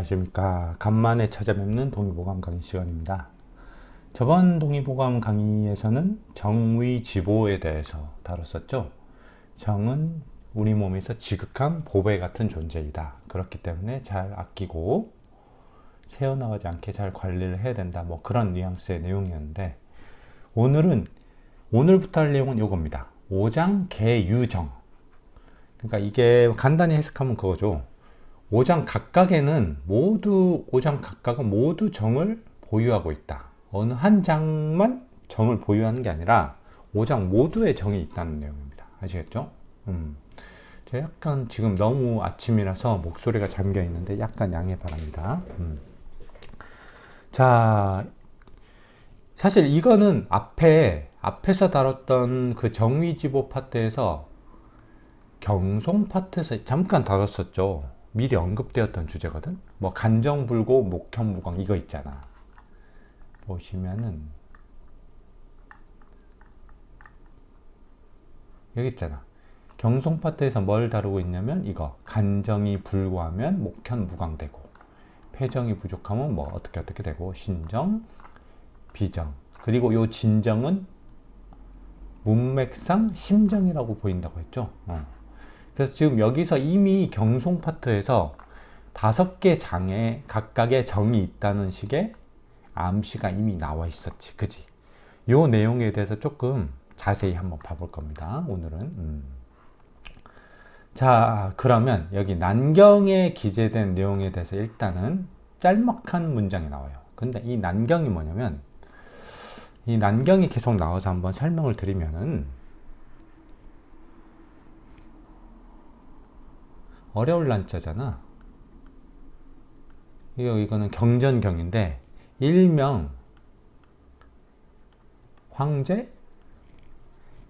안녕하십니까. 간만에 찾아뵙는 동의보감 강의 시간입니다. 저번 동의보감 강의에서는 정의지보에 대해서 다뤘었죠. 정은 우리 몸에서 지극한 보배 같은 존재이다. 그렇기 때문에 잘 아끼고 새어나가지 않게 잘 관리를 해야 된다. 뭐 그런 뉘앙스의 내용이었는데, 오늘부터 할 내용은 이겁니다. 오장개유정. 그러니까 이게 간단히 해석하면 그거죠. 오장 각각은 모두 정을 보유하고 있다. 어느 한 장만 정을 보유하는 게 아니라 오장 모두의 정이 있다는 내용입니다. 아시겠죠? 제가 약간 지금 너무 아침이라서 목소리가 잠겨 있는데 약간 양해 바랍니다. 자, 사실 이거는 앞에서 다뤘던 그 정의지보 파트에서 경송 파트에서 잠깐 다뤘었죠. 미리 언급되었던 주제거든. 뭐 간정불고 목현무광 이거 있잖아. 보시면은 여기 있잖아. 경송 파트에서 뭘 다루고 있냐면 이거 간정이 불구하면 목현무광되고, 폐정이 부족하면 뭐 어떻게 되고, 신정, 비정, 그리고 요 진정은 문맥상 심정이라고 보인다고 했죠. 그래서 지금 여기서 이미 경송 파트에서 5개 장에 각각의 정이 있다는 식의 암시가 이미 나와 있었지. 그지? 요 내용에 대해서 조금 자세히 한번 봐볼 겁니다. 오늘은. 자, 그러면 여기 난경에 기재된 내용에 대해서 일단은 짤막한 문장이 나와요. 근데 이 난경이 뭐냐면, 이 난경이 계속 나와서 한번 설명을 드리면은, 어려울 난자잖아. 이거는 경전경인데, 일명 황제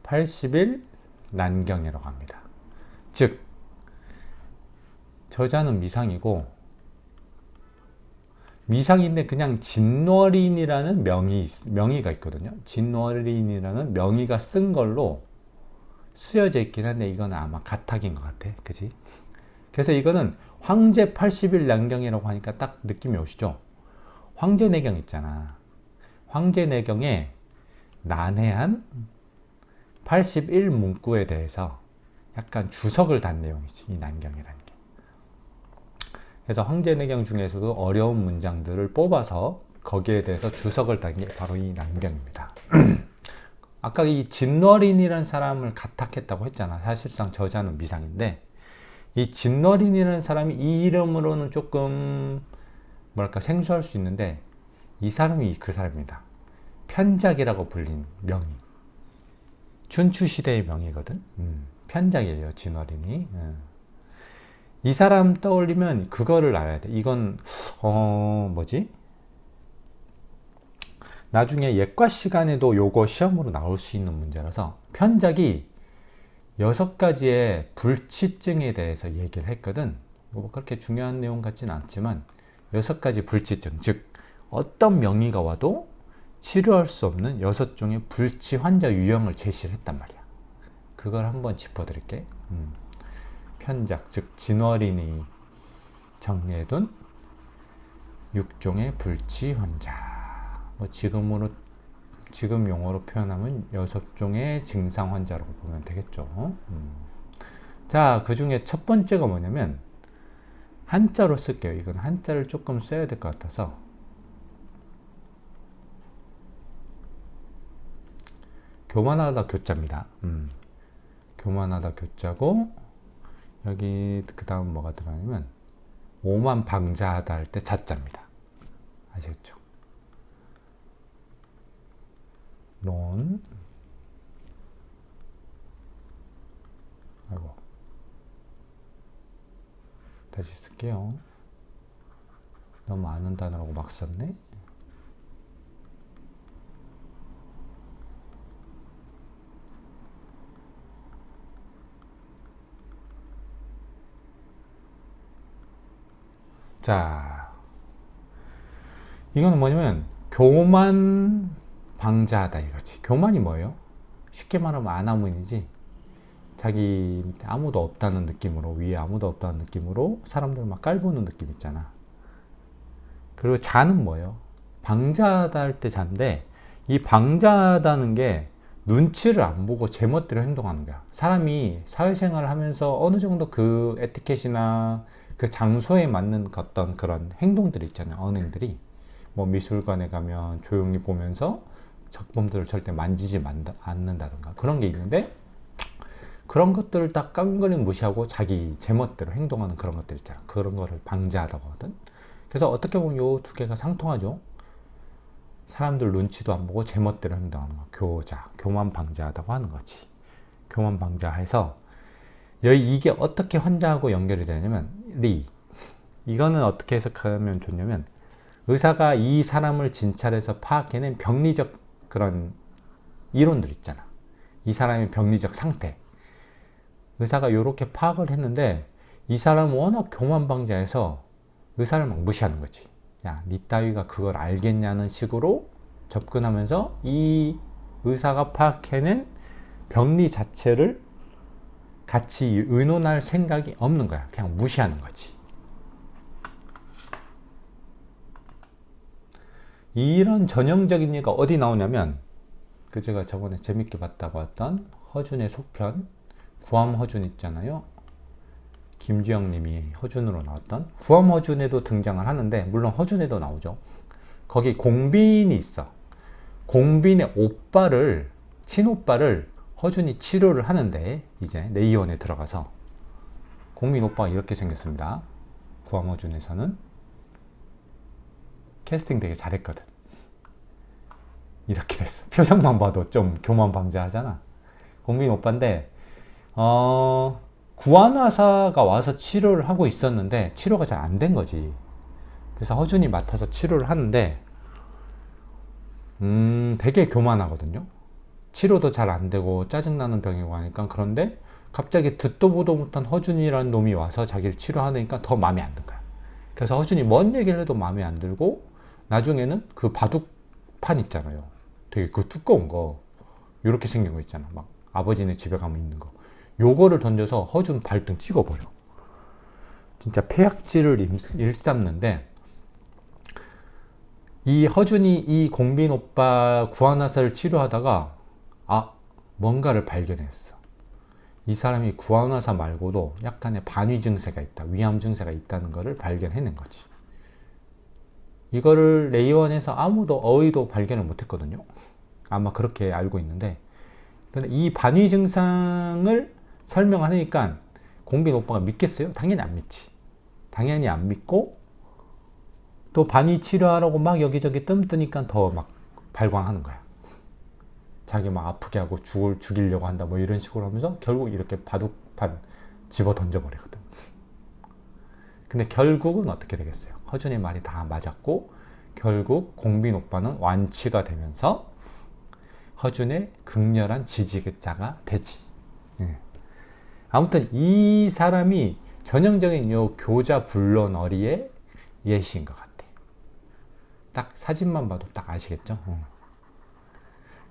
80일 난경이라고 합니다. 즉, 저자는 미상인데 그냥 진월인이라는 명의가 있거든요. 진월인이라는 명의가 쓴 걸로 쓰여져 있긴 한데, 이거는 아마 가탁인 것 같아. 그지? 그래서 이거는 황제 80일 난경이라고 하니까 딱 느낌이 오시죠? 황제내경 있잖아. 황제내경에 난해한 81 문구에 대해서 약간 주석을 단 내용이지, 이 난경이라는 게. 그래서 황제내경 중에서도 어려운 문장들을 뽑아서 거기에 대해서 주석을 단 게 바로 이 난경입니다. 아까 이 진월인이라는 사람을 가탁했다고 했잖아. 사실상 저자는 미상인데, 이 진월인이라는 사람이 이 이름으로는 조금 뭐랄까 생소할 수 있는데, 이 사람이 그 사람입니다. 편작이라고 불린 명의. 춘추시대의 명의거든. 편작이에요, 진월인이. 이 사람 떠올리면 그거를 알아야 돼. 이건 뭐지? 나중에 예과 시간에도 요거 시험으로 나올 수 있는 문제라서, 편작이 6가지의 불치증에 대해서 얘기를 했거든. 뭐 그렇게 중요한 내용 같지는 않지만 6가지 불치증, 즉 어떤 명의가 와도 치료할 수 없는 6종의 불치 환자 유형을 제시를 했단 말이야. 그걸 한번 짚어드릴게. 편작, 즉 진월인이 정리해둔 6종의 불치 환자. 뭐 지금 용어로 표현하면 6종의 증상 환자라고 보면 되겠죠. 자, 그 중에 첫 번째가 뭐냐면, 한자로 쓸게요. 이건 한자를 조금 써야 될 것 같아서. 교만하다 교자입니다. 교만하다 교자고, 여기 그 다음 뭐가 들어가냐면 오만 방자하다 할 때 자자입니다. 아시겠죠? 론, 아이고, 다시 쓸게요. 너무 아는 단어라고 막 썼네. 자, 이거는 뭐냐면 교만 방자하다 이거지. 교만이 뭐예요? 쉽게 말하면 아나무인이지. 자기 밑에 아무도 없다는 느낌으로, 위에 아무도 없다는 느낌으로 사람들 막 깔보는 느낌 있잖아. 그리고 자는 뭐예요? 방자하다 할 때 잔데, 이 방자하다는 게 눈치를 안 보고 제멋대로 행동하는 거야. 사람이 사회생활을 하면서 어느 정도 그 에티켓이나 그 장소에 맞는 어떤 그런 행동들이 있잖아요. 언행들이. 뭐 미술관에 가면 조용히 보면서 작품들을 절대 만지지 않는다든가 그런 게 있는데, 그런 것들을 다 깡그리 무시하고 자기 제멋대로 행동하는 그런 것들 있잖아. 그런 거를 방자하다고 하거든. 그래서 어떻게 보면 요 두 개가 상통하죠. 사람들 눈치도 안 보고 제멋대로 행동하는 거. 교만방자하다고 하는 거지. 교만방자해서 이게 어떻게 환자하고 연결이 되냐면, 이거는 어떻게 해석하면 좋냐면, 의사가 이 사람을 진찰해서 파악해낸 병리적 그런 이론들 있잖아. 이 사람의 병리적 상태. 의사가 이렇게 파악을 했는데, 이 사람은 워낙 교만방자해서 의사를 막 무시하는 거지. 야, 니 따위가 그걸 알겠냐는 식으로 접근하면서 이 의사가 파악해낸 병리 자체를 같이 의논할 생각이 없는 거야. 그냥 무시하는 거지. 이런 전형적인 예가 어디 나오냐면, 그 제가 저번에 재밌게 봤다고 했던 허준의 속편, 구암 허준 있잖아요. 김주영 님이 허준으로 나왔던 구암 허준에도 등장을 하는데, 물론 허준에도 나오죠. 거기 공빈이 있어. 공빈의 친오빠를 허준이 치료를 하는데, 이제 내의원에 들어가서 공빈 오빠가 이렇게 생겼습니다. 구암 허준에서는 캐스팅 되게 잘했거든. 이렇게 됐어. 표정만 봐도 좀 교만방자하잖아. 공빈 오빠인데, 구안의사가 와서 치료를 하고 있었는데 치료가 잘 안 된 거지. 그래서 허준이 맡아서 치료를 하는데, 되게 교만하거든요. 치료도 잘 안 되고 짜증나는 병이고 하니까. 그런데 갑자기 듣도 보도 못한 허준이라는 놈이 와서 자기를 치료하니까 더 마음에 안 든 거야. 그래서 허준이 뭔 얘기를 해도 마음에 안 들고, 나중에는 그 바둑판 있잖아요. 되게 그 두꺼운 거, 요렇게 생긴 거 있잖아. 막 아버지네 집에 가면 있는 거. 요거를 던져서 허준 발등 찍어버려. 진짜 폐악질을 일삼는데, 이 허준이 이 공빈 오빠 구안화사를 치료하다가 뭔가를 발견했어. 이 사람이 구안화사 말고도 약간의 반위 증세가 있다, 위암 증세가 있다는 것을 발견해낸 거지. 이거를 레이원에서 아무도 어의도 발견을 못했거든요. 아마 그렇게 알고 있는데, 근데 이 반위 증상을 설명하니까 공빈 오빠가 믿겠어요? 당연히 안 믿지. 당연히 안 믿고, 또 반위 치료하라고 막 여기저기 뜸뜨니까 더 막 발광하는 거야. 자기 막 아프게 하고 죽이려고 한다, 뭐 이런 식으로 하면서 결국 이렇게 바둑판 집어 던져버리거든. 근데 결국은 어떻게 되겠어요? 허준의 말이 다 맞았고, 결국 공빈 오빠는 완치가 되면서 허준의 극렬한 지지자가 되지. 아무튼 이 사람이 전형적인 요 교자 불론어리의 예시인 것 같아. 딱 사진만 봐도 딱 아시겠죠?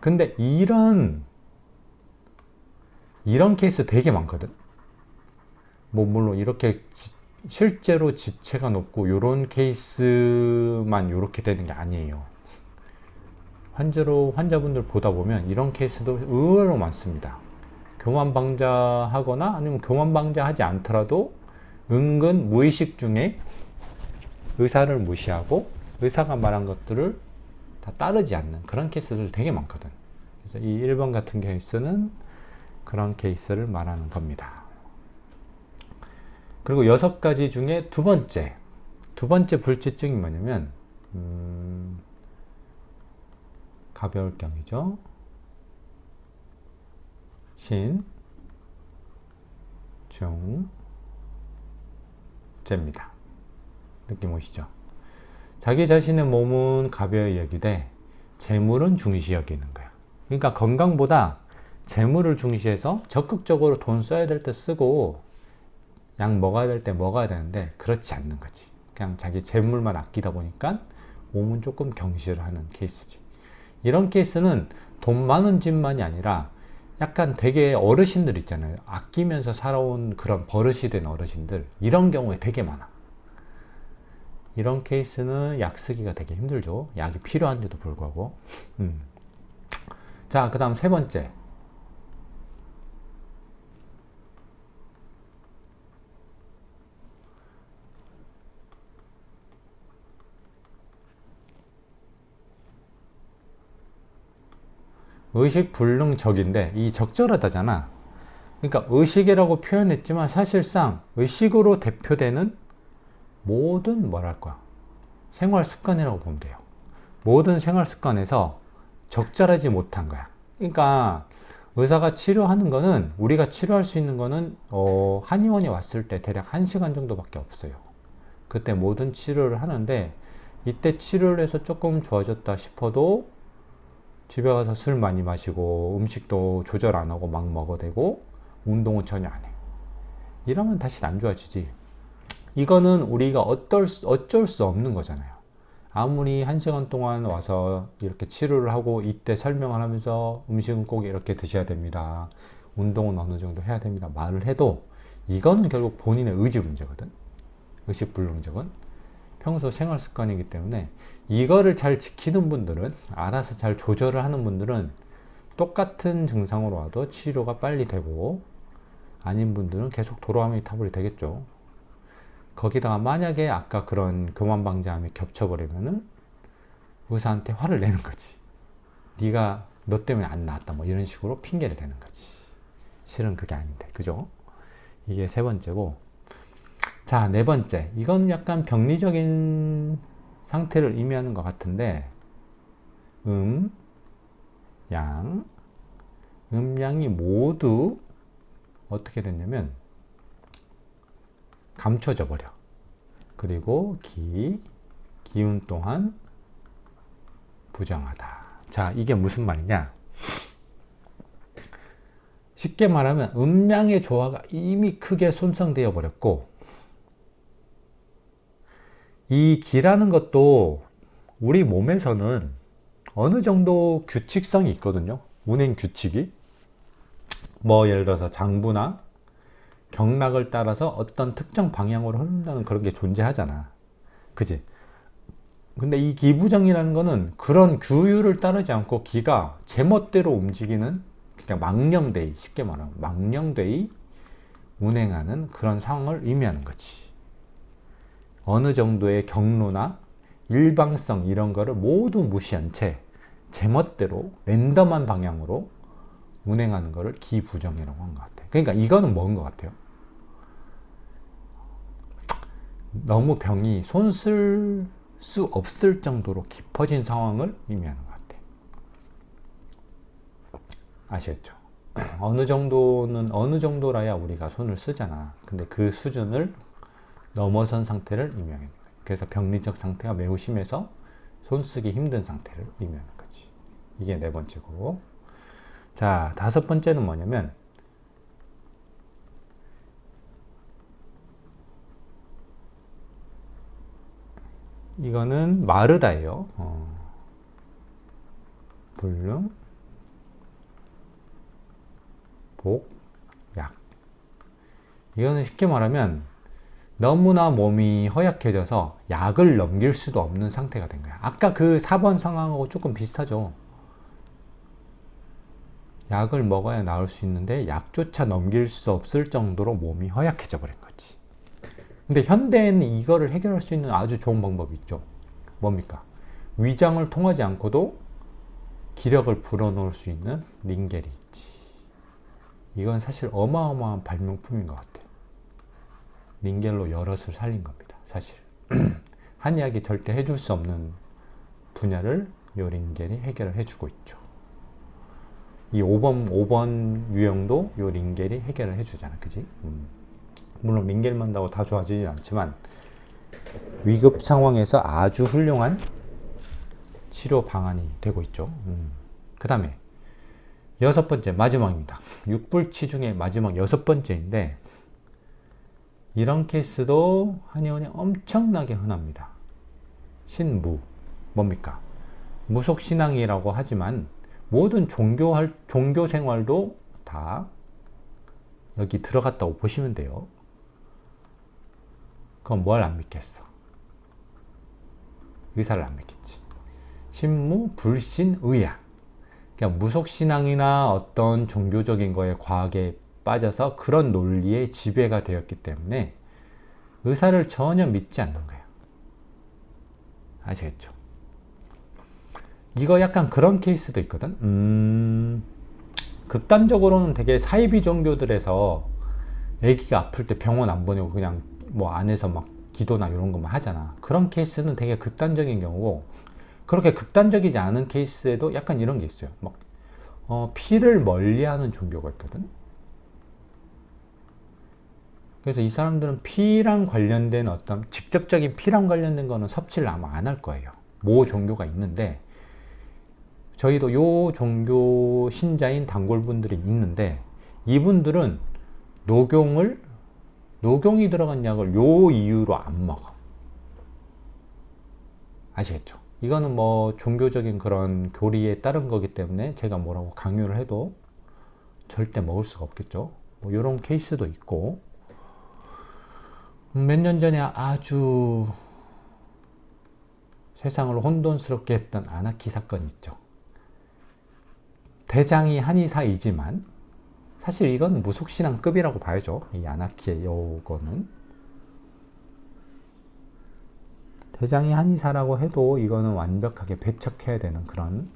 근데 이런 케이스 되게 많거든. 뭐 물론 이렇게 실제로 지체가 높고 요런 케이스만 요렇게 되는 게 아니에요. 환자분들 보다 보면 이런 케이스도 의외로 많습니다. 교만방자하거나 아니면 교만방자하지 않더라도 은근 무의식 중에 의사를 무시하고 의사가 말한 것들을 다 따르지 않는 그런 케이스들 되게 많거든. 그래서 이 1번 같은 케이스는 그런 케이스를 말하는 겁니다. 그리고 6가지 중에 두 번째 불치증이 뭐냐면, 가벼울 경이죠. 신, 중, 제입니다. 느낌 오시죠? 자기 자신의 몸은 가벼이 여기되 재물은 중시 여기는 거야. 그러니까 건강보다 재물을 중시해서 적극적으로 돈 써야 될 때 쓰고 약 먹어야 될 때 먹어야 되는데 그렇지 않는 거지. 그냥 자기 재물만 아끼다 보니까 몸은 조금 경시를 하는 케이스지. 이런 케이스는 돈 많은 집만이 아니라 약간 되게 어르신들 있잖아요. 아끼면서 살아온 그런 버릇이 된 어르신들, 이런 경우에 되게 많아. 이런 케이스는 약 쓰기가 되게 힘들죠. 약이 필요한데도 불구하고. 자, 그 다음 세 번째. 의식불능적인데 이 적절하다잖아. 그러니까 의식이라고 표현했지만 사실상 의식으로 대표되는 모든 뭐랄까 생활 습관이라고 보면 돼요. 모든 생활 습관에서 적절하지 못한 거야. 그러니까 의사가 치료하는 거는 우리가 치료할 수 있는 거는 한의원에 왔을 때 대략 1시간 정도밖에 없어요. 그때 모든 치료를 하는데 이때 치료를 해서 조금 좋아졌다 싶어도 집에 가서 술 많이 마시고 음식도 조절 안 하고 막 먹어대고 운동은 전혀 안 해. 이러면 다시 안 좋아지지. 이거는 우리가 어쩔 수 없는 거잖아요. 아무리 1시간 동안 와서 이렇게 치료를 하고 이때 설명을 하면서 음식은 꼭 이렇게 드셔야 됩니다. 운동은 어느 정도 해야 됩니다. 말을 해도 이거는 결국 본인의 의지 문제거든. 의식불능적은. 평소 생활 습관이기 때문에 이거를 잘 지키는 분들은 알아서 잘 조절을 하는 분들은 똑같은 증상으로 와도 치료가 빨리 되고 아닌 분들은 계속 도로아미타 타블이 되겠죠. 거기다가 만약에 아까 그런 교만방자함이 겹쳐버리면은 의사한테 화를 내는 거지. 네가 너 때문에 안 나왔다 뭐 이런 식으로 핑계를 대는 거지. 실은 그게 아닌데, 그죠? 이게 세 번째고. 자, 네 번째. 이건 약간 병리적인 상태를 의미하는 것 같은데 양, 양이 모두 어떻게 됐냐면 감춰져 버려. 그리고 기운 또한 부정하다. 자, 이게 무슨 말이냐? 쉽게 말하면 음양의 조화가 이미 크게 손상되어 버렸고 이 기라는 것도 우리 몸에서는 어느 정도 규칙성이 있거든요. 운행 규칙이. 뭐 예를 들어서 장부나 경락을 따라서 어떤 특정 방향으로 흐른다는 그런 게 존재하잖아. 그지? 근데 이 기부정이라는 거는 그런 규율을 따르지 않고 기가 제멋대로 움직이는 그냥 망령되이, 쉽게 말하면 망령되이 운행하는 그런 상황을 의미하는 거지. 어느 정도의 경로나 일방성 이런 거를 모두 무시한 채 제멋대로 랜덤한 방향으로 운행하는 거를 기부정이라고 한 것 같아. 그러니까 이거는 뭔 것 같아요? 너무 병이 손쓸 수 없을 정도로 깊어진 상황을 의미하는 것 같아. 아시겠죠? 어느 정도라야 우리가 손을 쓰잖아. 근데 그 수준을 넘어선 상태를 의미하는 거야. 그래서 병리적 상태가 매우 심해서 손쓰기 힘든 상태를 의미하는 거지. 이게 네 번째고. 자, 다섯 번째는 뭐냐면 이거는 마르다예요. 불능, 복, 약. 이거는 쉽게 말하면 너무나 몸이 허약해져서 약을 넘길 수도 없는 상태가 된 거야. 아까 그 4번 상황하고 조금 비슷하죠. 약을 먹어야 나을 수 있는데 약조차 넘길 수 없을 정도로 몸이 허약해져 버린 거지. 근데 현대에는 이거를 해결할 수 있는 아주 좋은 방법이 있죠. 뭡니까? 위장을 통하지 않고도 기력을 불어넣을 수 있는 링겔이 있지. 이건 사실 어마어마한 발명품인 것 같아. 링겔로 여럿을 살린 겁니다. 사실 한의학이 절대 해줄 수 없는 분야를 요 링겔이 해결을 해주고 있죠. 이 5번 유형도 요 링겔이 해결을 해주잖아. 그지? 물론 링겔만 다고 다 좋아지진 않지만 위급 상황에서 아주 훌륭한 치료 방안이 되고 있죠. 그 다음에 여섯 번째, 마지막입니다. 육불치 중에 마지막 여섯 번째인데 이런 케이스도 한의원에 엄청나게 흔합니다. 신무, 뭡니까? 무속신앙이라고 하지만 모든 종교 생활도 다 여기 들어갔다고 보시면 돼요. 그럼 뭘 안 믿겠어? 의사를 안 믿겠지. 신무, 불신, 의야. 그냥 무속신앙이나 어떤 종교적인 거에 과하게 빠져서 그런 논리에 지배가 되었기 때문에 의사를 전혀 믿지 않는 거예요. 아시겠죠? 이거 약간 그런 케이스도 있거든. 극단적으로는 되게 사이비 종교들에서 아기가 아플 때 병원 안 보내고 그냥 뭐 안에서 막 기도나 이런 것만 하잖아. 그런 케이스는 되게 극단적인 경우고, 그렇게 극단적이지 않은 케이스에도 약간 이런 게 있어요. 막 피를 멀리하는 종교가 있거든. 그래서 이 사람들은 피랑 관련된 어떤 직접적인 피랑 관련된 거는 섭취를 아마 안 할 거예요. 모 종교가 있는데, 저희도 요 종교 신자인 단골분들이 있는데, 이분들은 녹용이 들어간 약을 요 이유로 안 먹어. 아시겠죠? 이거는 뭐 종교적인 그런 교리에 따른 거기 때문에 제가 뭐라고 강요를 해도 절대 먹을 수가 없겠죠. 뭐 이런 케이스도 있고, 몇 년 전에 아주 세상을 혼돈스럽게 했던 아나키 사건이 있죠. 대장이 한의사이지만 사실 이건 무속신앙급이라고 봐야죠. 이 아나키의 요거는 대장이 한의사라고 해도 이거는 완벽하게 배척해야 되는 그런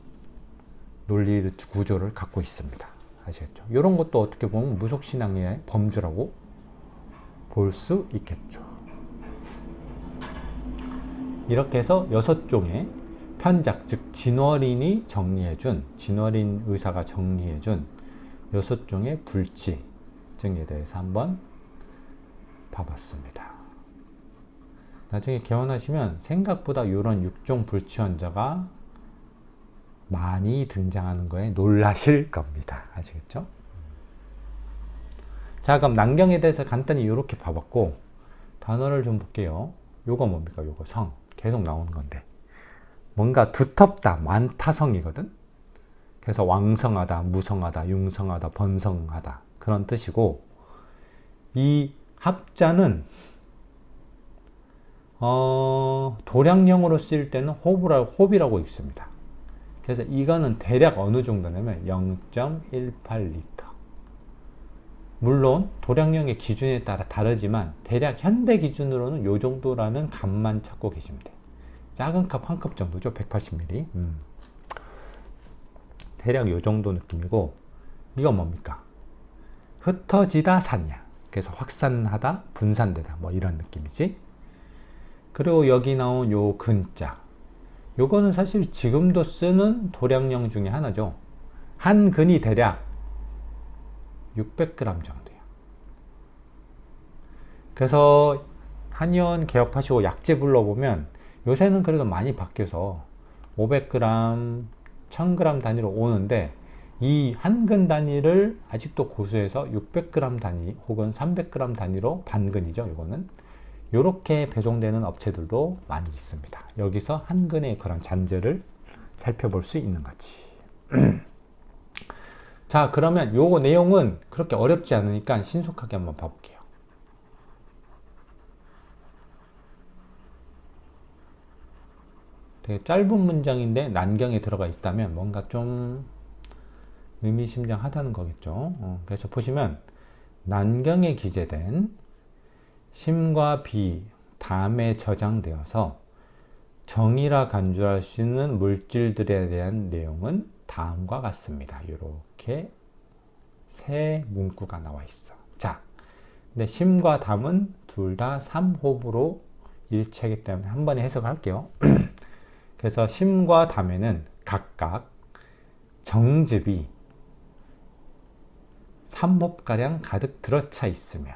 논리 구조를 갖고 있습니다. 아시겠죠? 이런 것도 어떻게 보면 무속신앙의 범주라고 볼 수 있겠죠. 이렇게 해서 6종의 편작, 즉 진월인 의사가 정리해준 6종의 불치 증에 대해서 한번 봐봤습니다. 나중에 개원하시면 생각보다 이런 6종 불치 환자가 많이 등장하는 거에 놀라실 겁니다. 아시겠죠? 자, 그럼 난경에 대해서 간단히 이렇게 봐봤고, 단어를 좀 볼게요. 요거 뭡니까? 요거 성. 계속 나오는 건데. 뭔가 두텁다, 많다 성이거든? 그래서 왕성하다, 무성하다, 융성하다, 번성하다. 그런 뜻이고, 이 합자는, 도량령으로 쓰일 때는 호비라고 있습니다. 그래서 이거는 대략 어느 정도냐면 0.18리터. 물론 도량령의 기준에 따라 다르지만 대략 현대 기준으로는 요 정도라는 값만 찾고 계시면 돼요. 작은 컵 한 컵 정도죠. 180ml. 대략 요 정도 느낌이고, 이건 뭡니까? 흩어지다 산냐. 그래서 확산하다, 분산되다, 뭐 이런 느낌이지. 그리고 여기 나온 요 근자. 요거는 사실 지금도 쓰는 도량령 중에 하나죠. 한 근이 대략 600g 정도예요. 그래서 한의원 개업하시고 약재 불러보면 요새는 그래도 많이 바뀌어서 500g, 1000g 단위로 오는데, 이 한 근 단위를 아직도 고수해서 600g 단위 혹은 300g 단위로 반근이죠. 이거는 이렇게 배송되는 업체들도 많이 있습니다. 여기서 한 근의 그런 잔재를 살펴볼 수 있는 거지. 자, 그러면 요거 내용은 그렇게 어렵지 않으니까 신속하게 한번 봐볼게요. 되게 짧은 문장인데 난경에 들어가 있다면 뭔가 좀 의미심장하다는 거겠죠. 그래서 보시면 난경에 기재된 심과 비, 담에 저장되어서 정이라 간주할 수 있는 물질들에 대한 내용은 다음과 같습니다. 이렇게 세 문구가 나와 있어. 자, 근데 심과 담은 둘 다 3호부로 일치하기 때문에 한 번에 해석을 할게요. 그래서 심과 담에는 각각 정즙이 3홉가량 가득 들어차 있으며,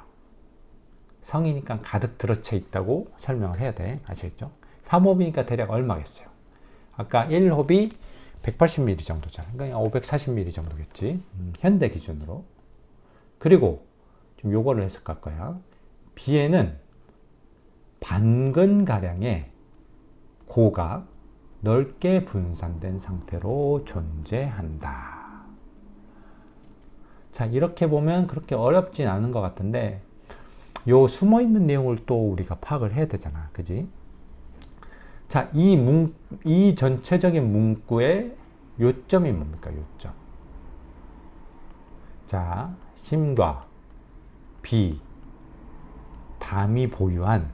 성이니까 가득 들어차 있다고 설명을 해야 돼. 아시겠죠? 3홉이니까 대략 얼마겠어요? 아까 1홉이 180ml 정도잖아요. 그러니까 540ml 정도겠지. 현대 기준으로. 그리고 좀 요거를 해석할 거야. 비에는 반근가량의 고가 넓게 분산된 상태로 존재한다. 자, 이렇게 보면 그렇게 어렵진 않은 것 같은데, 요 숨어있는 내용을 또 우리가 파악을 해야 되잖아. 그지? 자, 이 전체적인 문구의 요점이 뭡니까? 요점. 자, 심과 비, 담이 보유한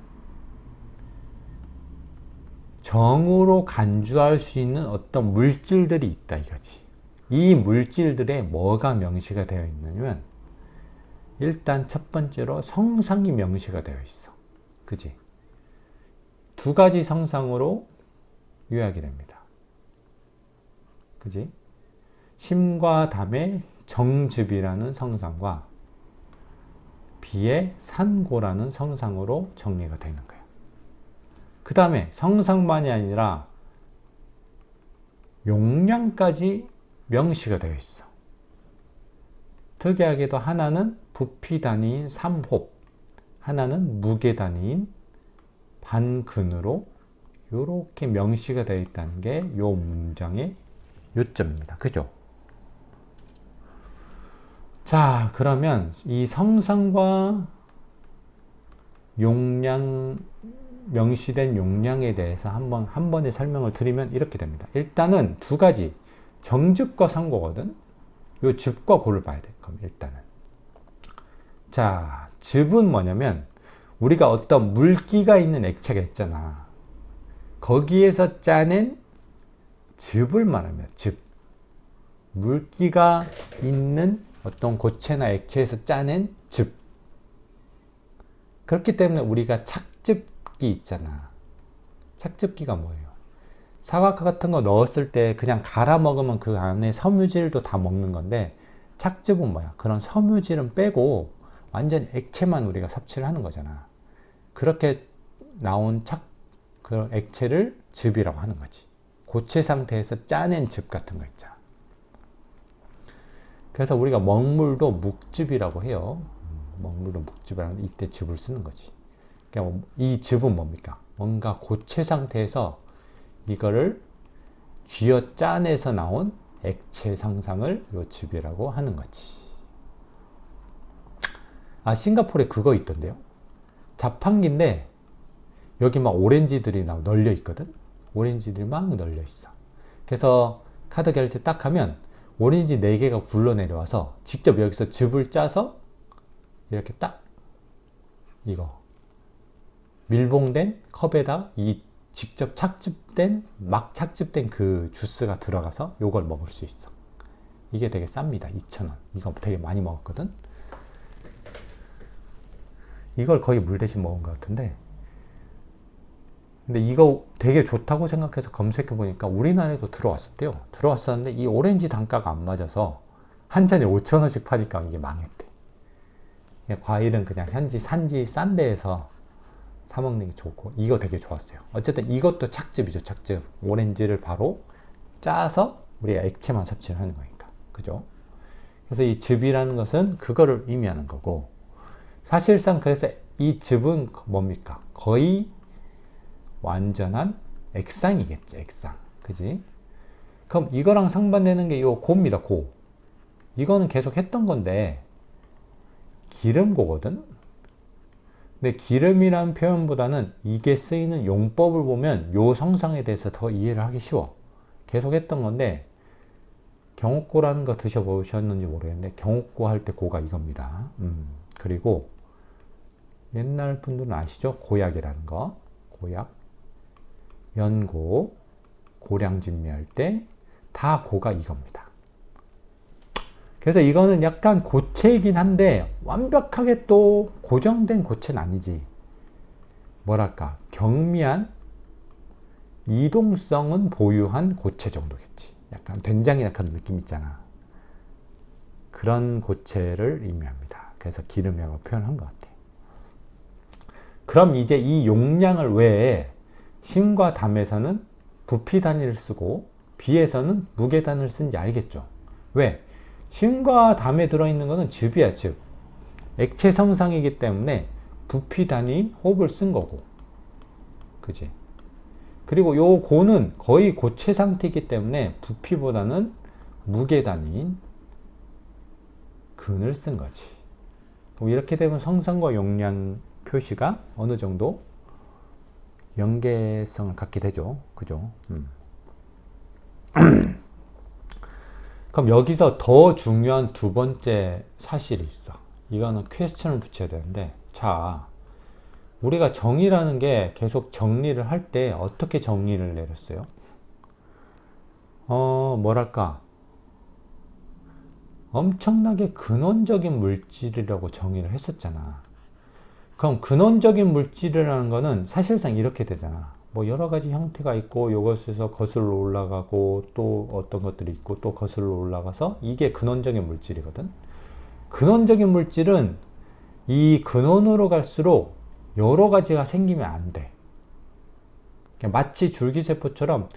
정으로 간주할 수 있는 어떤 물질들이 있다 이거지. 이 물질들에 뭐가 명시가 되어 있냐면 일단 첫 번째로 성상이 명시가 되어 있어. 그지? 두 가지 성상으로 요약이 됩니다. 그지? 심과 담의 정즙이라는 성상과 비의 산고라는 성상으로 정리가 되는 거예요. 그 다음에 성상만이 아니라 용량까지 명시가 되어 있어. 특이하게도 하나는 부피 단위인 3홉, 하나는 무게 단위인 반근으로 이렇게 명시가 되어 있다는 게 이 문장의 요점입니다. 그죠? 자, 그러면 이 성상과 용량, 명시된 용량에 대해서 한 번에 설명을 드리면 이렇게 됩니다. 일단은 두 가지, 정즙과 산고거든. 요 즙과 고를 봐야 돼. 그럼 일단은. 자, 즙은 뭐냐면 우리가 어떤 물기가 있는 액체가 있잖아. 거기에서 짜낸 즙을 말하면 즙. 물기가 있는 어떤 고체나 액체에서 짜낸 즙. 그렇기 때문에 우리가 착즙기 있잖아. 착즙기가 뭐예요? 사과 같은 거 넣었을 때 그냥 갈아 먹으면 그 안에 섬유질도 다 먹는 건데 착즙은 뭐야? 그런 섬유질은 빼고 완전 액체만 우리가 섭취를 하는 거잖아. 그렇게 나온 그 액체를 즙이라고 하는 거지. 고체 상태에서 짜낸 즙 같은 거 있잖아. 그래서 우리가 먹물도 묵즙이라고 해요. 먹물도 묵즙이라고 이때 즙을 쓰는 거지. 그러니까 이 즙은 뭡니까? 뭔가 고체 상태에서 이거를 쥐어 짜내서 나온 액체 상상을 요 즙이라고 하는 거지. 아, 싱가포르에 그거 있던데요. 자판기인데 여기 막 오렌지들이 널려 있거든. 오렌지들이 막 널려 있어. 그래서 카드 결제 딱 하면 오렌지 4개가 굴러 내려와서 직접 여기서 즙을 짜서 이렇게 딱 이거 밀봉된 컵에다 이 직접 막 착즙된 그 주스가 들어가서 요걸 먹을 수 있어. 이게 되게 쌉니다. 2,000원. 이거 되게 많이 먹었거든. 이걸 거의 물 대신 먹은 것 같은데, 근데 이거 되게 좋다고 생각해서 검색해 보니까 우리나라에도 들어왔었대요. 들어왔었는데 이 오렌지 단가가 안 맞아서 한 잔에 5,000원씩 파니까 이게 망했대. 과일은 그냥 산지 싼 데에서 사 먹는 게 좋고, 이거 되게 좋았어요. 어쨌든 이것도 착즙이죠. 착즙. 오렌지를 바로 짜서 우리가 액체만 섭취를 하는 거니까. 그죠? 그래서 이 즙이라는 것은 그거를 의미하는 거고, 사실상 그래서 이 즙은 뭡니까? 거의 완전한 액상이겠지. 액상. 그지? 그럼 이거랑 상반되는 게 요 고입니다. 고. 이거는 계속 했던 건데 기름고거든. 근데 기름이라는 표현보다는 이게 쓰이는 용법을 보면 요 성상에 대해서 더 이해를 하기 쉬워. 계속 했던 건데, 경옥고라는 거 드셔보셨는지 모르겠는데 경옥고 할 때 고가 이겁니다. 그리고 옛날 분들은 아시죠? 고약이라는 거. 고약, 연고, 고량진미할 때 다 고가 이겁니다. 그래서 이거는 약간 고체이긴 한데 완벽하게 또 고정된 고체는 아니지. 뭐랄까, 경미한 이동성은 보유한 고체 정도겠지. 약간 된장이나 그런 느낌 있잖아. 그런 고체를 의미합니다. 그래서 기름이라고 표현한 것 같아요. 그럼 이제 이 용량을 외에 심과 담에서는 부피 단위를 쓰고 비에서는 무게 단위를 쓴지 알겠죠? 왜? 심과 담에 들어있는 것은 즙이야, 즙. 액체 성상이기 때문에 부피 단위인 홉을 쓴 거고. 그지? 그리고 요 고는 거의 고체 상태이기 때문에 부피보다는 무게 단위인 근을 쓴 거지. 이렇게 되면 성상과 용량 표시가 어느 정도 연계성을 갖게 되죠. 그죠? 그럼 여기서 더 중요한 두 번째 사실이 있어. 이거는 퀘스천을 붙여야 되는데, 자, 우리가 정의라는 게 계속 정리를 할 때 어떻게 정의를 내렸어요? 뭐랄까, 엄청나게 근원적인 물질이라고 정의를 했었잖아. 그럼 근원적인 물질이라는 거는 사실상 이렇게 되잖아. 뭐 여러 가지 형태가 있고 이것에서 거슬러 올라가고 또 어떤 것들이 있고 또 거슬러 올라가서 이게 근원적인 물질이거든. 근원적인 물질은 이 근원으로 갈수록 여러 가지가 생기면 안 돼. 마치 줄기세포처럼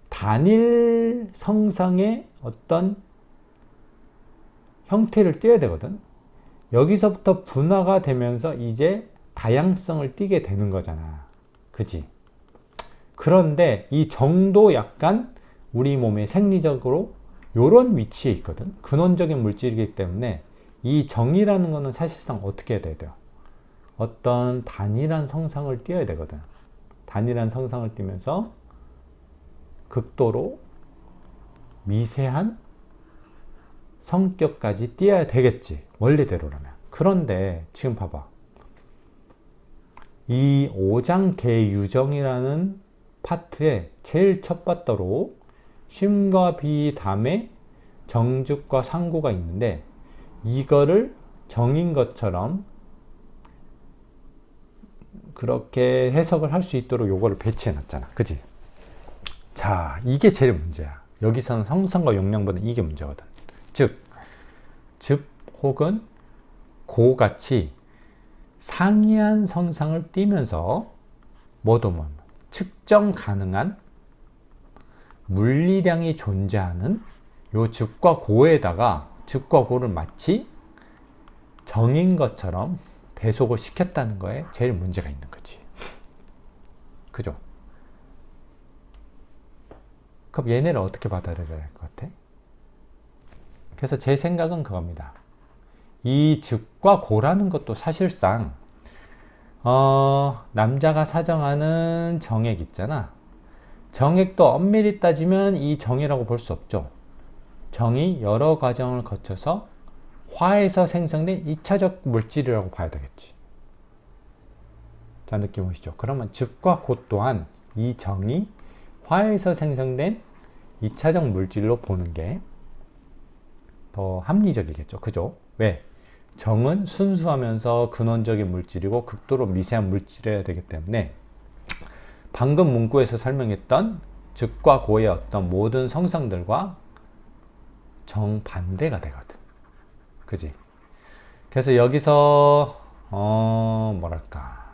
단일 성상의 어떤 형태를 띄어야 되거든. 여기서부터 분화가 되면서 이제 다양성을 띠게 되는 거잖아. 그지? 그런데 이 정도 약간 우리 몸의 생리적으로 요런 위치에 있거든. 근원적인 물질이기 때문에 이 정이라는 거는 사실상 어떻게 해야 돼요? 어떤 단일한 성상을 띄어야 되거든. 단일한 성상을 띄면서 극도로 미세한 성격까지 띄어야 되겠지. 원리대로라면. 그런데 지금 봐봐. 이 오장계유정이라는 파트의 제일 첫 바더로 심과 비 다음에 정즉과 상고가 있는데 이거를 정인 것처럼 그렇게 해석을 할 수 있도록 요거를 배치해 놨잖아. 그지? 자, 이게 제일 문제야. 여기서는 성상과 용량보다 이게 문제거든. 즉 혹은 고같이 상이한 성상을 띠면서 뭐도 측정 가능한 물리량이 존재하는 요 즉과 고에다가 즉과 고를 마치 정인 것처럼 배속을 시켰다는 거에 제일 문제가 있는 거지. 그죠? 그럼 얘네를 어떻게 받아들여야 할 것 같아? 그래서 제 생각은 그겁니다. 이 즉과 고라는 것도 사실상 남자가 사정하는 정액 있잖아. 정액도 엄밀히 따지면 이 정이라고 볼 수 없죠. 정이 여러 과정을 거쳐서 화에서 생성된 2차적 물질이라고 봐야 되겠지. 자, 느낌 오시죠? 그러면 즉과 고 또한 이 정이 화에서 생성된 2차적 물질로 보는 게 더 합리적이겠죠. 그죠? 왜? 정은 순수하면서 근원적인 물질이고 극도로 미세한 물질이어야 되기 때문에 방금 문구에서 설명했던 즉과 고의 어떤 모든 성상들과 정반대가 되거든. 그지? 그래서 여기서 뭐랄까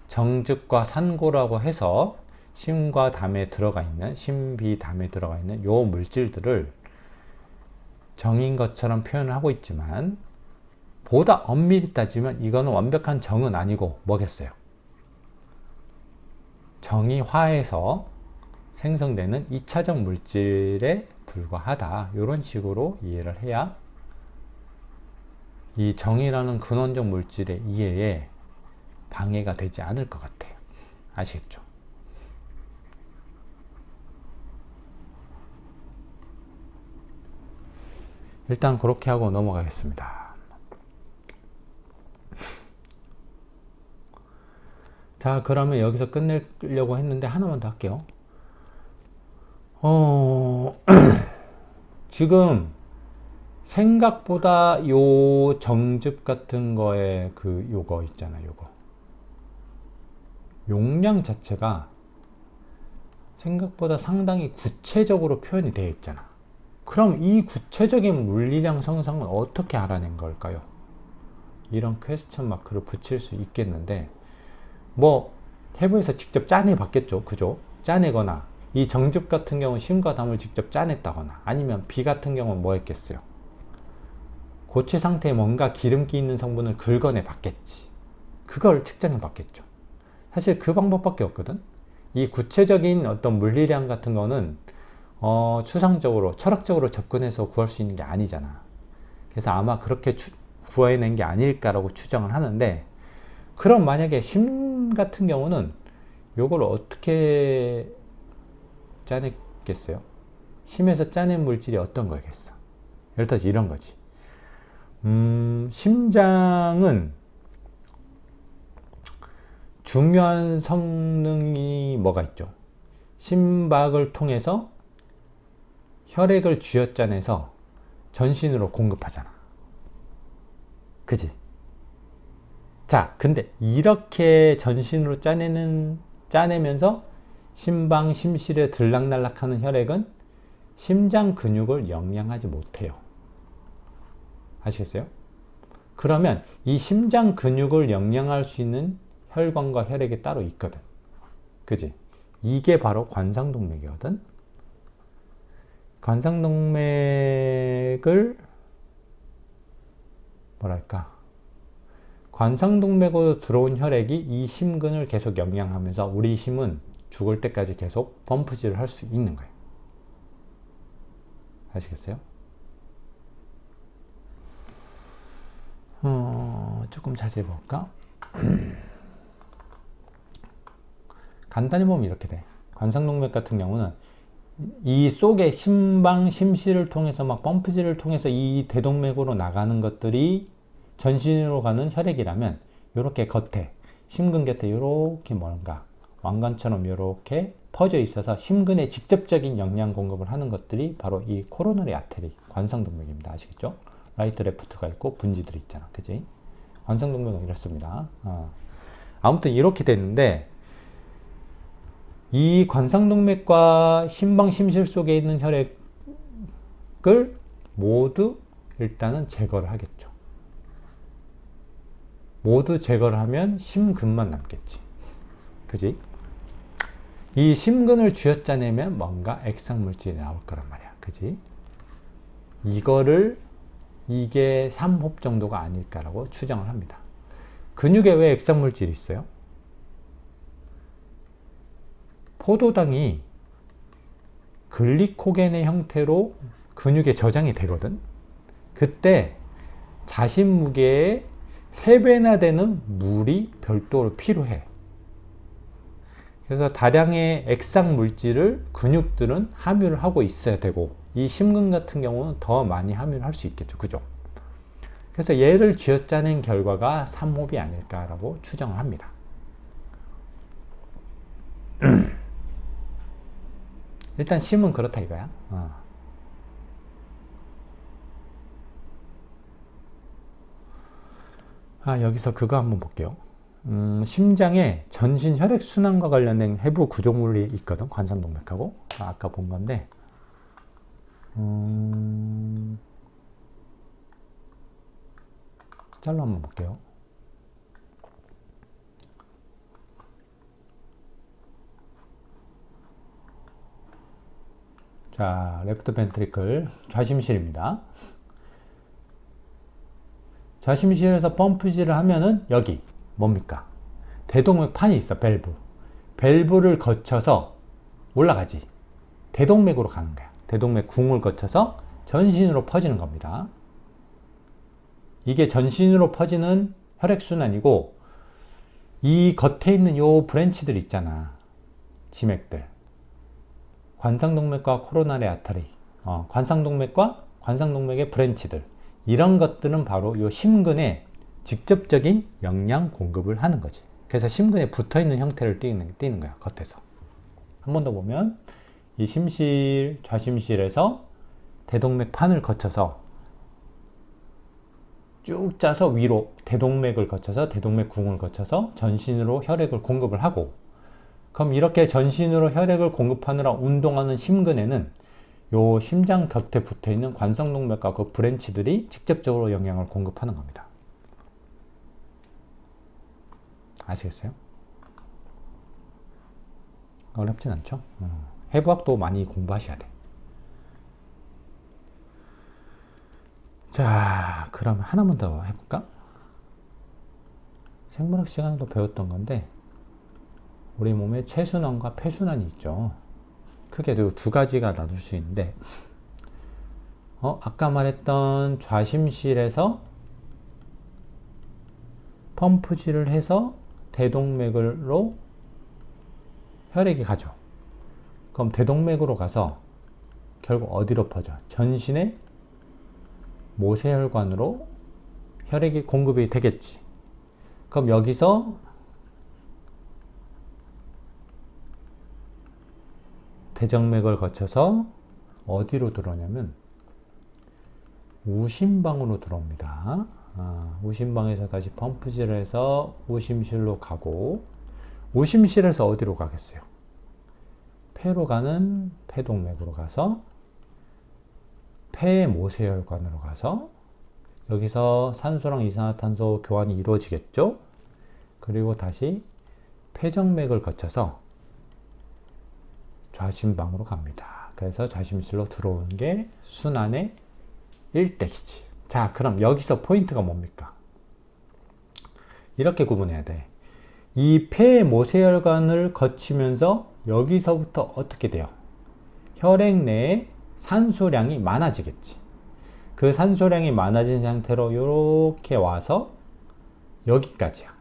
정즉과 산고라고 해서 심과 담에 들어가 있는 심비담에 들어가 있는 요 물질들을 정인 것처럼 표현을 하고 있지만 보다 엄밀히 따지면 이거는 완벽한 정은 아니고 뭐겠어요? 정이 화에서 생성되는 2차적 물질에 불과하다. 이런 식으로 이해를 해야 이 정이라는 근원적 물질의 이해에 방해가 되지 않을 것 같아요. 아시겠죠? 일단 그렇게 하고 넘어가겠습니다. 자, 그러면 여기서 끝내려고 했는데 하나만 더 할게요. 지금 생각보다 요 정즙 같은 거에 요거 있잖아, 요거. 용량 자체가 생각보다 상당히 구체적으로 표현이 되어 있잖아. 그럼 이 구체적인 물리량 성상은 어떻게 알아낸 걸까요? 이런 퀘스천 마크를 붙일 수 있겠는데, 뭐 해부에서 직접 짜내 봤겠죠. 그죠? 짜내거나 이 정즙 같은 경우는 심과 담을 직접 짜냈다거나 아니면 비 같은 경우는 뭐 했겠어요? 고체 상태에 뭔가 기름기 있는 성분을 긁어내 봤겠지. 그걸 측정해 봤겠죠. 사실 그 방법밖에 없거든. 이 구체적인 어떤 물리량 같은 거는 추상적으로 철학적으로 접근해서 구할 수 있는 게 아니잖아. 그래서 아마 그렇게 구해낸 게 아닐까라고 추정을 하는데, 그럼 만약에 심 같은 경우는 요걸 어떻게 짜냈겠어요? 심에서 짜낸 물질이 어떤 거겠어? 예를 들어서 이런 거지. 심장은 중요한 성능이 뭐가 있죠? 심박을 통해서 혈액을 쥐어짜내서 전신으로 공급하잖아. 그지? 자, 근데 이렇게 전신으로 짜내면서 심방, 심실에 들락날락하는 혈액은 심장 근육을 영양하지 못해요. 아시겠어요? 그러면 이 심장 근육을 영양할 수 있는 혈관과 혈액이 따로 있거든. 그지? 이게 바로 관상동맥이거든. 관상동맥을 뭐랄까, 관상동맥으로 들어온 혈액이 이 심근을 계속 영양하면서 우리 심은 죽을 때까지 계속 펌프질을 할 수 있는 거예요. 아시겠어요? 조금 자세히 볼까? 간단히 보면 이렇게 돼. 관상동맥 같은 경우는 이 속에 심방, 심실을 통해서 막 펌프질을 통해서 이 대동맥으로 나가는 것들이 전신으로 가는 혈액이라면 이렇게 겉에 심근 곁에 이렇게 뭔가 왕관처럼 이렇게 퍼져 있어서 심근에 직접적인 영양 공급을 하는 것들이 바로 이 코로너리 아테리 관상동맥입니다. 아시겠죠? 라이트 레프트가 있고 분지들이 있잖아. 그지? 관상동맥은 이렇습니다. 아무튼 이렇게 됐는데 이 관상동맥과 심방, 심실 속에 있는 혈액을 모두 일단은 제거를 하겠죠. 모두 제거를 하면 심근만 남겠지. 그지? 이 심근을 쥐어짜내면 뭔가 액상물질이 나올 거란 말이야. 그지? 이게 3홉 정도가 아닐까라고 추정을 합니다. 근육에 왜 액상물질이 있어요? 포도당이 글리코겐의 형태로 근육에 저장이 되거든. 그때 자신 무게의 3배나 되는 물이 별도로 필요해. 그래서 다량의 액상 물질을 근육들은 함유를 하고 있어야 되고 이 심근 같은 경우는 더 많이 함유를 할 수 있겠죠. 그죠? 그래서 얘를 쥐어짜낸 결과가 3홉이 아닐까라고 추정을 합니다. 일단 심은 그렇다 이거야. 여기서 그거 한번 볼게요. 심장에 전신 혈액순환과 관련된 해부 구조물이 있거든. 관상동맥하고. 아까 본 건데. 짤로 한번 볼게요. 자, 레프트 벤트리클 좌심실입니다. 좌심실에서 펌프질을 하면은 여기 뭡니까? 대동맥판이 있어. 밸브를 거쳐서 올라가지. 대동맥으로 가는 거야. 대동맥 궁을 거쳐서 전신으로 퍼지는 겁니다. 이게 전신으로 퍼지는 혈액순환이고 이 겉에 있는 요 브랜치들 있잖아. 지맥들. 관상동맥과 코로나리 아터리, 관상동맥과 관상동맥의 브랜치들, 이런 것들은 바로 요 심근에 직접적인 영양 공급을 하는 거지. 그래서 심근에 붙어있는 형태를 띄는 거야. 겉에서. 한 번 더 보면 이 심실, 좌심실에서 대동맥판을 거쳐서 쭉 짜서 위로 대동맥을 거쳐서 대동맥궁을 거쳐서 전신으로 혈액을 공급을 하고, 그럼 이렇게 전신으로 혈액을 공급하느라 운동하는 심근에는 요 심장 곁에 붙어있는 관상동맥과 그 브랜치들이 직접적으로 영양을 공급하는 겁니다. 아시겠어요? 어렵진 않죠? 해부학도 많이 공부하셔야 돼. 자, 그럼 하나만 더 해볼까? 생물학 시간에도 배웠던 건데, 우리 몸에 체순환과 폐순환이 있죠. 크게 두 가지가 나눌 수 있는데, 아까 말했던 좌심실에서 펌프질을 해서 대동맥으로 혈액이 가죠. 그럼 대동맥으로 가서 결국 어디로 퍼져? 전신의 모세혈관으로 혈액이 공급이 되겠지. 그럼 여기서 대정맥을 거쳐서 어디로 들어오냐면 우심방으로 들어옵니다. 우심방에서 다시 펌프질을 해서 우심실로 가고, 우심실에서 어디로 가겠어요? 폐로 가는 폐동맥으로 가서 폐의 모세혈관으로 가서 여기서 산소랑 이산화탄소 교환이 이루어지겠죠? 그리고 다시 폐정맥을 거쳐서 좌심방으로 갑니다. 그래서 좌심실로 들어오는 게 순환의 일대기지. 자, 그럼 여기서 포인트가 뭡니까? 이렇게 구분해야 돼. 이 폐의 모세혈관을 거치면서 여기서부터 어떻게 돼요? 혈액 내에 산소량이 많아지겠지. 그 산소량이 많아진 상태로 이렇게 와서 여기까지야.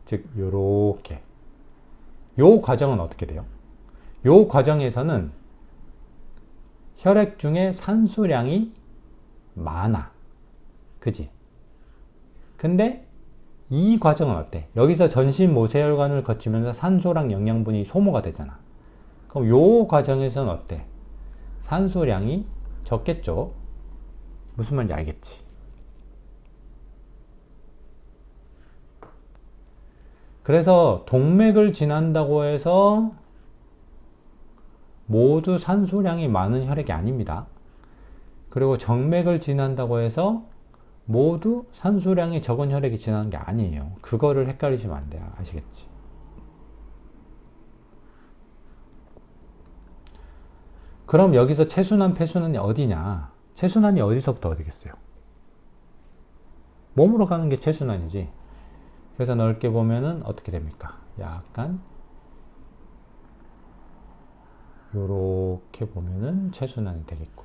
즉 요렇게. 요 과정은 어떻게 돼요? 요 과정에서는 혈액 중에 산소량이 많아. 그지? 근데 이 과정은 어때? 여기서 전신 모세혈관을 거치면서 산소랑 영양분이 소모가 되잖아. 그럼 요 과정에서는 어때? 산소량이 적겠죠? 무슨 말인지 알겠지? 그래서 동맥을 지난다고 해서 모두 산소량이 많은 혈액이 아닙니다. 그리고 정맥을 지난다고 해서 모두 산소량이 적은 혈액이 지나는 게 아니에요. 그거를 헷갈리시면 안 돼요. 아시겠지? 그럼 여기서 체순환, 폐순환이 어디냐? 체순환이 어디서부터 어디겠어요? 몸으로 가는 게 체순환이지. 그래서 넓게 보면은 어떻게 됩니까? 약간 요렇게 보면은 체순환이 되겠고,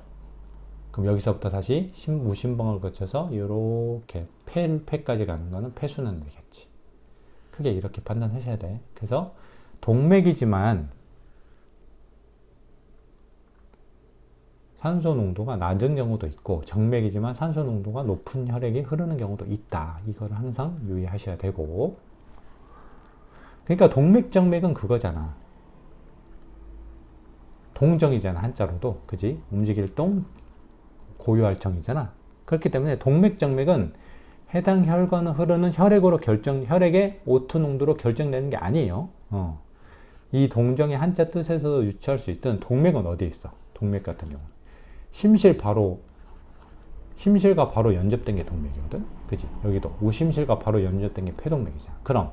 그럼 여기서부터 다시 우심방을 거쳐서 요렇게 폐까지 가는 거는 폐순환이 되겠지. 크게 이렇게 판단하셔야 돼. 그래서 동맥이지만 산소 농도가 낮은 경우도 있고, 정맥이지만 산소 농도가 높은 혈액이 흐르는 경우도 있다. 이걸 항상 유의하셔야 되고, 그러니까 동맥, 정맥은 그거잖아. 동정이잖아, 한자로도. 그지? 움직일 동, 고유할 정이잖아. 그렇기 때문에 동맥, 정맥은 해당 혈관을 흐르는 혈액으로 혈액의 O2 농도로 결정되는 게 아니에요. 이 동정의 한자 뜻에서도 유추할 수 있던 동맥은 어디에 있어? 동맥 같은 경우는 심실과 바로 연접된 게 동맥이거든. 그지? 여기도 우심실과 바로 연접된 게 폐동맥이잖아. 그럼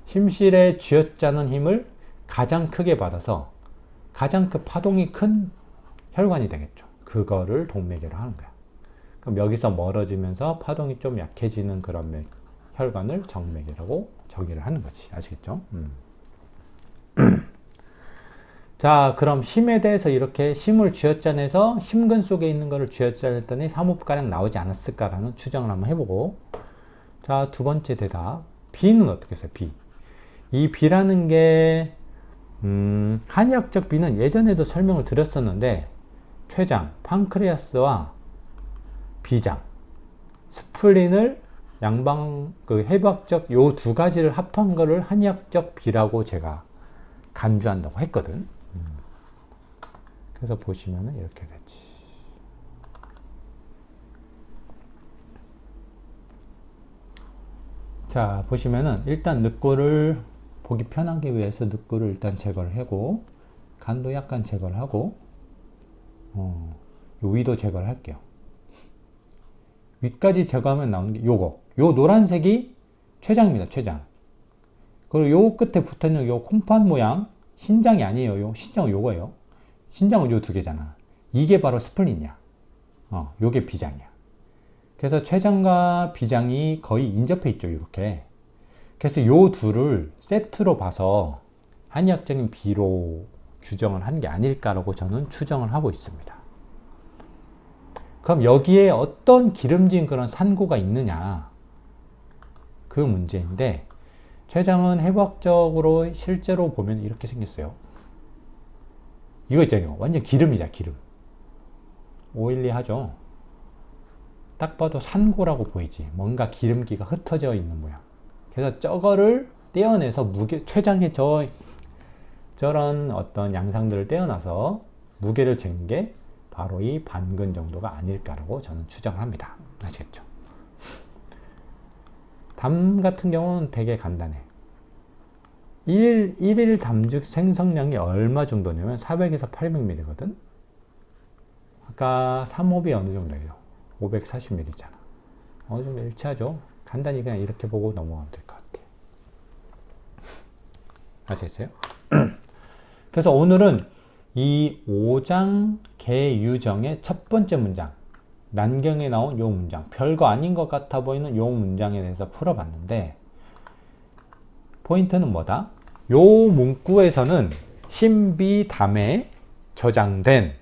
심실에 쥐어짜는 힘을 가장 크게 받아서 가장 파동이 큰 혈관이 되겠죠. 그거를 동맥이라고 하는 거야. 그럼 여기서 멀어지면서 파동이 좀 약해지는 그런 혈관을 정맥이라고 정의를 하는 거지. 아시겠죠? 자, 그럼 심에 대해서 이렇게 심을 쥐어짜내서 심근 속에 있는 거를 쥐어짜냈더니 3호가량 나오지 않았을까라는 추정을 한번 해보고, 자, 두 번째 대답. B는 어떻게 써요? B. 이 B라는 게 한의학적 B는 예전에도 설명을 드렸었는데, 췌장, 판크레아스와 비장, 스플린을 해부학적 요 두 가지를 합한 거를 한의학적 B라고 제가 간주한다고 했거든. 그래서 보시면은 이렇게 되지. 자, 보시면은 일단 늑골을 보기 편하기 위해서 늑골을 일단 제거를 하고, 간도 약간 제거를 하고, 요 위도 제거를 할게요. 위까지 제거하면 나오는 게 요거. 요 노란색이 췌장입니다. 췌장. 그리고 요 끝에 붙어있는 요 콩팥 모양, 신장이 아니에요. 요 신장은 요거예요. 신장은 요 두 개잖아. 이게 바로 스플린이야. 요게 비장이야. 그래서 췌장과 비장이 거의 인접해 있죠. 이렇게. 그래서 요 둘을 세트로 봐서 한의학적인 B로 규정을 한 게 아닐까라고 저는 추정을 하고 있습니다. 그럼 여기에 어떤 기름진 그런 산고가 있느냐? 그 문제인데, 췌장은 해부학적으로 실제로 보면 이렇게 생겼어요. 이거 있잖아요. 완전 기름이자 기름. 오일리 하죠. 딱 봐도 산고라고 보이지. 뭔가 기름기가 흩어져 있는 모양. 그래서 저거를 떼어내서 췌장에 저런 어떤 양상들을 떼어놔서 무게를 잰 게 바로 이 반근 정도가 아닐까라고 저는 추정합니다. 아시겠죠? 담 같은 경우는 되게 간단해. 1일 담즙 생성량이 얼마 정도냐면 400에서 800ml거든? 아까 3홉이 어느 정도예요? 540ml잖아. 어느 정도 일치하죠? 간단히 그냥 이렇게 보고 넘어가면 될 것 같아. 아시겠어요? 그래서 오늘은 이 5장 개유정의 첫 번째 문장, 난경에 나온 요 문장, 별거 아닌 것 같아 보이는 요 문장에 대해서 풀어봤는데, 포인트는 뭐다? 요 문구에서는 신비담에 저장된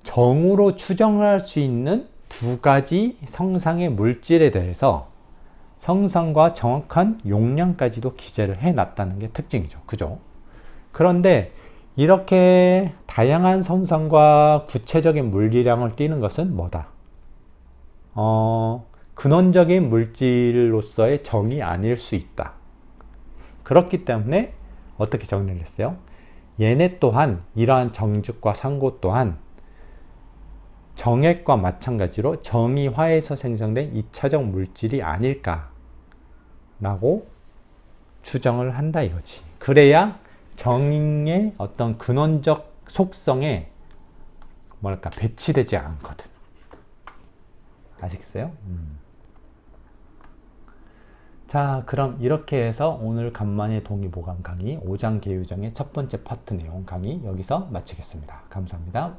정으로 추정할 수 있는 두 가지 성상의 물질에 대해서 성상과 정확한 용량까지도 기재를 해놨다는 게 특징이죠. 그죠? 그런데 이렇게 다양한 성상과 구체적인 물리량을 띠는 것은 뭐다? 근원적인 물질로서의 정이 아닐 수 있다. 그렇기 때문에 어떻게 정리를 했어요? 얘네 또한 이러한 정즙과 상고 또한 정액과 마찬가지로 정이화에서 생성된 2차적 물질이 아닐까 라고 추정을 한다 이거지. 그래야 정의 어떤 근원적 속성에 뭐랄까 배치되지 않거든. 아시겠어요? 자, 그럼 이렇게 해서 오늘 간만의 동의보감 강의 5장 개유정의 첫 번째 파트 내용 강의 여기서 마치겠습니다. 감사합니다.